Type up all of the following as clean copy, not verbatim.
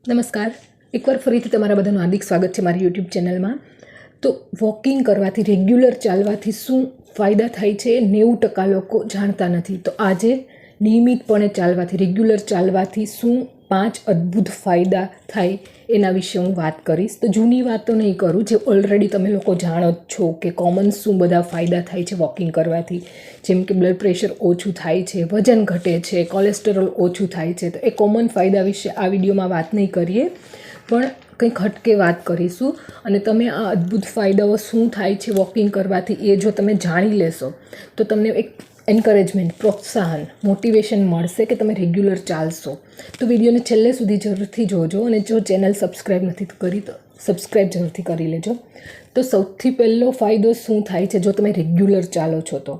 નમસ્કાર, એકવાર ફરીથી તમારા બધાનું હાર્દિક સ્વાગત છે મારી યુટ્યુબ ચેનલમાં. તો વોકિંગ કરવાથી, રેગ્યુલર ચાલવાથી શું ફાયદા થાય છે એ 90% લોકો જાણતા નથી. તો આજે નિયમિતપણે ચાલવાથી, રેગ્યુલર ચાલવાથી શું 5 અદ્ભુત ફાયદા થાય એના વિશે હું વાત કરીશ. તો જૂની વાતો નહીં કરું, જે ઓલરેડી તમે લોકો જાણો જ છો કે કોમન શું બધા ફાયદા થાય છે વોકિંગ કરવાથી. જેમ કે બ્લડ પ્રેશર ઓછું થાય છે, વજન ઘટે છે, કોલેસ્ટેરોલ ઓછું થાય છે. તો એ કોમન ફાયદા વિશે આ વિડીયોમાં વાત નહીં કરીએ, પણ કંઈક હટકે વાત કરીશું. અને તમે આ અદ્ભુત ફાયદાઓ શું થાય છે વોકિંગ કરવાથી એ જો તમે જાણી લેશો તો તમને એક એન્કરેજમેન્ટ, પ્રોત્સાહન, મોટિવેશન મળશે કે તમે રેગ્યુલર ચાલશો. તો વિડીયોને છેલ્લે સુધી જરૂરથી જોજો, અને જો ચેનલ સબસ્ક્રાઈબ નથી કરી તો સબસ્ક્રાઈબ જરૂરથી કરી લેજો. તો સૌથી પહેલો ફાયદો શું થાય છે જો તમે રેગ્યુલર ચાલો છો તો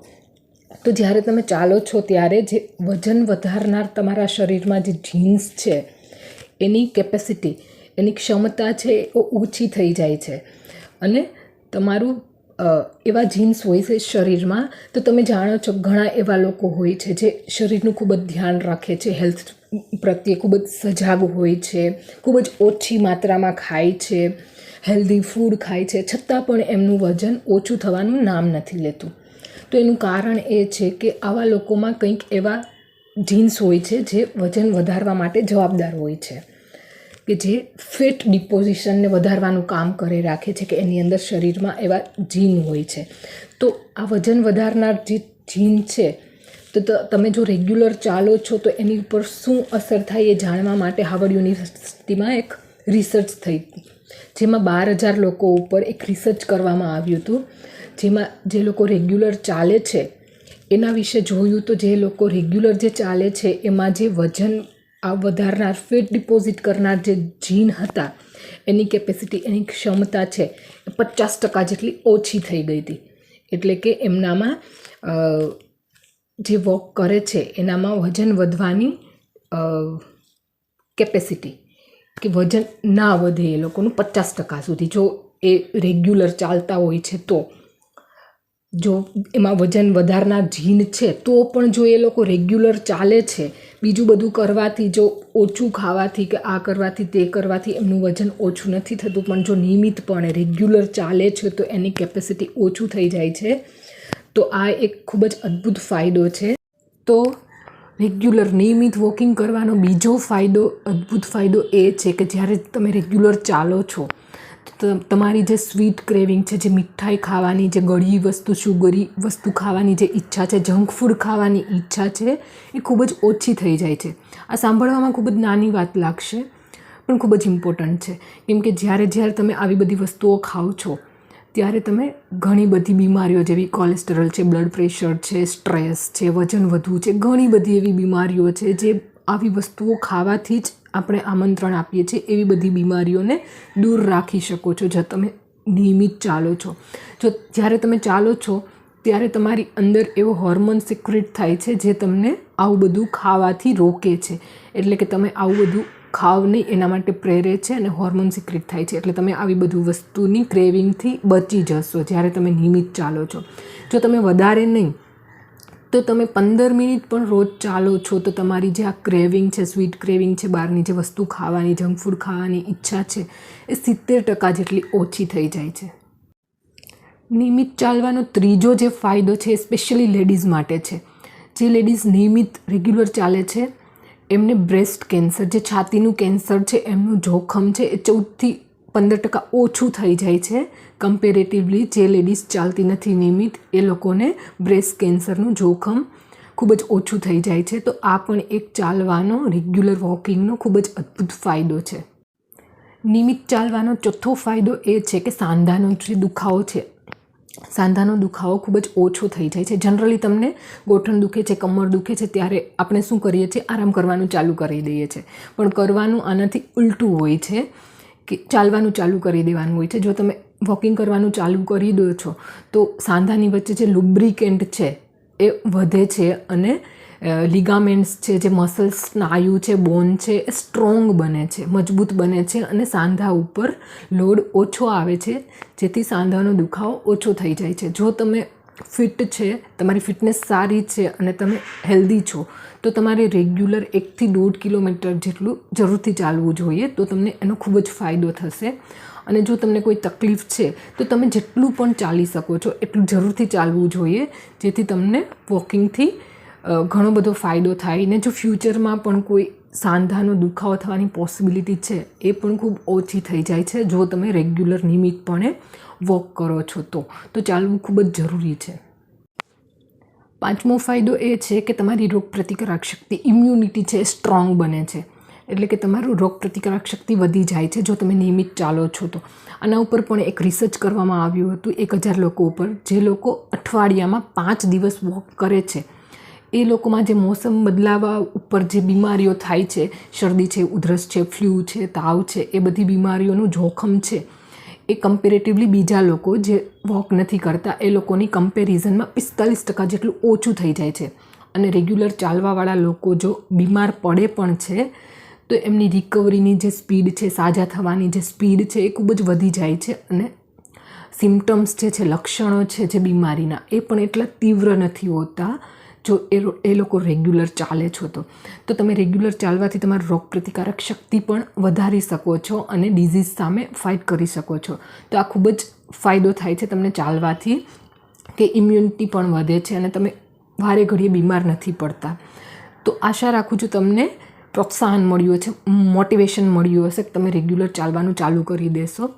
જ્યારે તમે ચાલો છો ત્યારે જે વજન વધારનાર તમારા શરીરમાં જે જીન્સ છે એની કેપેસિટી, એની ક્ષમતા છે એ ઓછી થઈ જાય છે. અને તમારું એવા જીન્સ હોય છે શરીરમાં, તો તમે જાણો છો ઘણા એવા લોકો હોય છે જે શરીરનું ખૂબ જ ધ્યાન રાખે છે, હેલ્થ પ્રત્યે ખૂબ જ સજાગ હોય છે, ખૂબ જ ઓછી માત્રામાં ખાય છે, હેલ્ધી ફૂડ ખાય છે, છતાં પણ એમનું વજન ઓછું થવાનું નામ નથી લેતું. તો એનું કારણ એ છે કે આવા લોકોમાં કંઈક એવા જીન્સ હોય છે જે વજન વધારવા માટે જવાબદાર હોય છે, કે જે ફેટ ડિપોઝિશનને વધારવાનું કામ કરી રાખે છે, કે એની અંદર શરીરમાં એવા જીન હોય છે. તો આ વજન વધારનાર જે જીન છે, તો તમે જો રેગ્યુલર ચાલો છો તો એની ઉપર શું અસર થાય એ જાણવા માટે હાર્વર્ડ યુનિવર્સિટીમાં એક રિસર્ચ થઈ, જેમાં 12,000 લોકો ઉપર એક રિસર્ચ કરવામાં આવ્યું હતું. જેમાં જે લોકો રેગ્યુલર ચાલે છે એના વિશે જોયું. તો જે લોકો રેગ્યુલર જે ચાલે છે એમાં જે વજન વધારનાર, ફેટ ડિપોઝિટ કરનાર જે જીન હતા એની કેપેસિટી, એની ક્ષમતા છે એ 50% જેટલી ઓછી થઈ ગઈ હતી. એટલે કે એમનામાં જે વોક કરે છે એનામાં વજન વધવાની કેપેસિટી, કે વજન ના વધે એ લોકોનું 50% સુધી, જો એ રેગ્યુલર ચાલતા હોય છે. તો જો એમાં વજન વધારનાર જીન છે તો પણ જો એ લોકો રેગ્યુલર ચાલે છે, બીજું બધું કરવાથી, જો ઓછું ખાવાથી કે આ કરવાથી તે કરવાથી એમનું વજન ઓછું નથી થતું, પણ જો નિયમિતપણે રેગ્યુલર ચાલે છે તો એની કેપેસિટી ઓછું થઈ જાય છે. તો આ એક ખૂબ જ અદ્ભુત ફાયદો છે. તો રેગ્યુલર નિયમિત વોકિંગ કરવાનો બીજો ફાયદો, અદ્ભુત ફાયદો એ છે કે જ્યારે તમે રેગ્યુલર ચાલો છો તો તમારી જે સ્વીટ ક્રેવિંગ છે, જે મીઠાઈ ખાવાની, જે ગળી વસ્તુ, શુગરી વસ્તુ ખાવાની જે ઈચ્છા છે, જંક ફૂડ ખાવાની ઈચ્છા છે, એ ખૂબ જ ઓછી થઈ જાય છે. આ સાંભળવામાં ખૂબ જ નાની વાત લાગશે, પણ ખૂબ જ ઇમ્પોર્ટન્ટ છે. કેમ કે જ્યારે તમે આવી બધી વસ્તુઓ ખાઓ છો ત્યારે તમે ઘણી બધી બીમારીઓ જેવી કોલેસ્ટેરોલ છે, બ્લડ પ્રેશર છે, સ્ટ્રેસ છે, વજન વધવું છે, ઘણી બધી એવી બીમારીઓ છે જે આવી વસ્તુઓ ખાવાથી જ આપણે આમંત્રણ આપીએ છીએ. એવી બધી બીમારીઓને દૂર રાખી શકો છો જો તમે નિયમિત ચાલો છો. જો જ્યારે તમે ચાલો છો ત્યારે તમારી અંદર એવો હોર્મોન સિક્રેટ થાય છે જે તમને આવું બધું ખાવાથી રોકે છે. એટલે કે તમે આવું બધું ખાવ નહીં એના માટે પ્રેરે છે, અને હોર્મોન સિક્રેટ થાય છે. એટલે તમે આવી બધું વસ્તુની ક્રેવિંગથી બચી જશો જ્યારે તમે નિયમિત ચાલો છો. જો તમે વધારે નહીં તો તમે 15 મિનિટ પણ રોજ ચાલો છો તો તમારી જે આ ક્રેવિંગ છે, સ્વીટ ક્રેવિંગ છે, બહારની જે વસ્તુ ખાવાની, જંક ફૂડ ખાવાની ઈચ્છા છે, એ 70% જેટલી ઓછી થઈ જાય છે. નિયમિત ચાલવાનો ત્રીજો જે ફાયદો છે એ સ્પેશિયલી લેડીઝ માટે છે. જે લેડીઝ નિયમિત રેગ્યુલર ચાલે છે એમને બ્રેસ્ટ કેન્સર, જે છાતીનું કેન્સર છે, એમનું જોખમ છે એ 14થી 15% ઓછું થઈ જાય છે કમ્પેરેટિવલી. જે લેડીઝ ચાલતી નથી નિયમિત એ લોકોને બ્રેસ્ટ કેન્સરનું જોખમ ખૂબ જ ઓછું થઈ જાય છે. તો આ પણ એક ચાલવાનો, રેગ્યુલર વોકિંગનો ખૂબ જ અદ્ભુત ફાયદો છે. નિયમિત ચાલવાનો ચોથો ફાયદો એ છે કે સાંધાનો જે દુખાવો છે, સાંધાનો દુખાવો ખૂબ જ ઓછો થઈ જાય છે. જનરલી તમને ગોઠણ દુખે છે, કમર દુખે છે ત્યારે આપણે શું કરીએ છીએ? આરામ કરવાનું ચાલુ કરી દઈએ છીએ. પણ કરવાનું આનાથી ઉલટું હોય છે, કે ચાલવાનું ચાલુ કરી દેવાનું હોય છે. જો તમે વોકિંગ કરવાનું ચાલુ કરી દો છો તો સાંધાની વચ્ચે જે લુબ્રિકેન્ટ છે એ વધે છે, અને લિગામેન્ટ્સ છે, જે મસલ્સ, સ્નાયુ છે, બોન છે, એ સ્ટ્રોંગ બને છે, મજબૂત બને છે, અને સાંધા ઉપર લોડ ઓછો આવે છે, જેથી સાંધાનો દુખાવો ઓછો થઈ જાય છે. જો તમે ફિટ છે, તમારી ફિટનેસ સારી છે અને તમે હેલ્ધી છો તો તમારે રેગ્યુલર 1 થી 1.5 કિલોમીટર જેટલું જરૂરથી ચાલવું જોઈએ, તો તમને એનો ખૂબ જ ફાયદો થશે. અને જો તમને કોઈ તકલીફ છે તો તમે જેટલું પણ ચાલી શકો છો એટલું જરૂરથી ચાલવું જોઈએ, જેથી તમને વોકિંગથી ઘણો બધો ફાયદો થાય. ને જો ફ્યુચરમાં પણ કોઈ સાંધાનો દુખાવો થવાની પોસિબિલિટી છે એ પણ ખૂબ ઓછી થઈ જાય છે જો તમે રેગ્યુલર નિયમિતપણે વોક કરો છો તો ચાલવું ખૂબ જ જરૂરી છે. 5મો ફાયદો એ છે કે તમારી રોગપ્રતિકારક શક્તિ, ઇમ્યુનિટી છે એ સ્ટ્રોંગ બને છે. એટલે કે તમારું રોગપ્રતિકારક શક્તિ વધી જાય છે જો તમે નિયમિત ચાલો છો તો. આના ઉપર પણ એક રિસર્ચ કરવામાં આવ્યું હતું 1000 લોકો ઉપર, જે લોકો અઠવાડિયામાં 5 દિવસ વોક કરે છે એ લોકોમાં જે મોસમ બદલાવા ઉપર જે બીમારીઓ થાય છે, શરદી છે, ઉધરસ છે, ફ્લૂ છે, તાવ છે, એ બધી બીમારીઓનું જોખમ છે એ કમ્પેરેટિવલી બીજા લોકો જે વોક નથી કરતા એ લોકોની કમ્પેરિઝનમાં 45% જેટલું ઓછું થઈ જાય છે. અને રેગ્યુલર ચાલવાવાળા લોકો જો બીમાર પડે પણ છે તો એમની રિકવરીની જે સ્પીડ છે, સાજા થવાની જે સ્પીડ છે એ ખૂબ જ વધી જાય છે. અને સિમ્ટમ્સ જે છે, લક્ષણો છે જે બીમારીના, એ પણ એટલા તીવ્ર નથી હોતા જો એ લોકો રેગ્યુલર ચાલે છો તો તમે રેગ્યુલર ચાલવાથી તમારી રોગપ્રતિકારક શક્તિ પણ વધારી શકો છો અને ડિઝીઝ સામે ફાઇટ કરી શકો છો. તો આ ખૂબ જ ફાયદો થાય છે તમને ચાલવાથી, કે ઇમ્યુનિટી પણ વધે છે અને તમે વારે ઘડીએ બીમાર નથી પડતા. તો આશા રાખું છું તમને પ્રોત્સાહન મળ્યું છે, મોટિવેશન મળ્યું હશે કે તમે રેગ્યુલર ચાલવાનું ચાલુ કરી દેશો.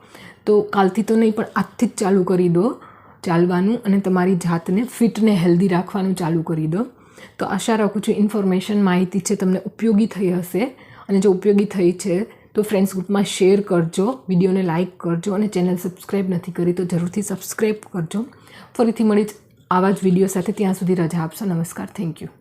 તો કાલથી તો નહીં પણ આજથી જ ચાલુ કરી દો ચાલવાનું અને તમારી જાતને ફિટ ને હેલ્ધી રાખવાનું ચાલુ કરી દો. તો આશા રાખું છું ઇન્ફોર્મેશન, માહિતી છે તમને ઉપયોગી થઈ હશે. અને જો ઉપયોગી થઈ છે તો ફ્રેન્ડ્સ ગ્રુપમાં શેર કરજો, વિડીયોને લાઇક કરજો અને ચેનલ સબસ્ક્રાઈબ નથી કરી તો જરૂરથી સબસ્ક્રાઈબ કરજો. ફરીથી મળી આવા જ વિડીયો સાથે, ત્યાં સુધી રજા આપશો. નમસ્કાર, થેન્ક યુ.